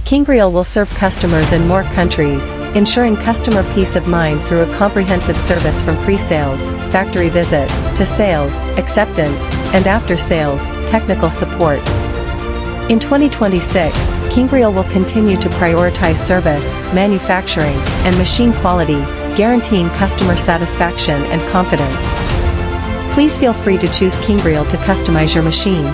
KINGREAL will serve customers in more countries, ensuring customer peace of mind through a comprehensive service from pre-sales, factory visit, to sales, acceptance, and after-sales, technical support. In 2026, KINGREAL will continue to prioritize service, manufacturing, and machine quality, guaranteeing customer satisfaction and confidence. Please feel free to choose KINGREAL to customize your machine.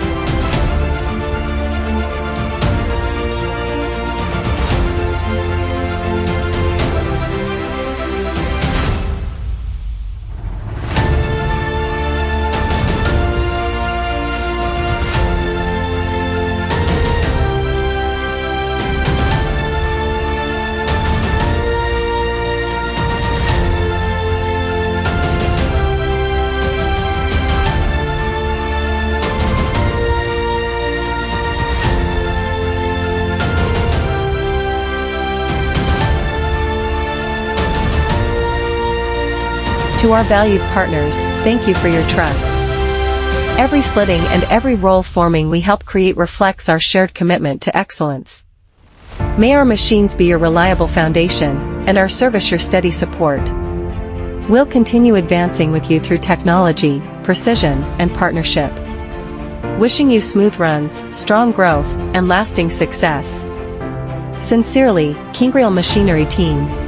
To our valued partners, thank you for your trust. Every slitting and every roll forming we help create reflects our shared commitment to excellence. May our machines be your reliable foundation, and our service your steady support. We'll continue advancing with you through technology, precision, and partnership. Wishing you smooth runs, strong growth, and lasting success. Sincerely, KINGREAL Machinery Team.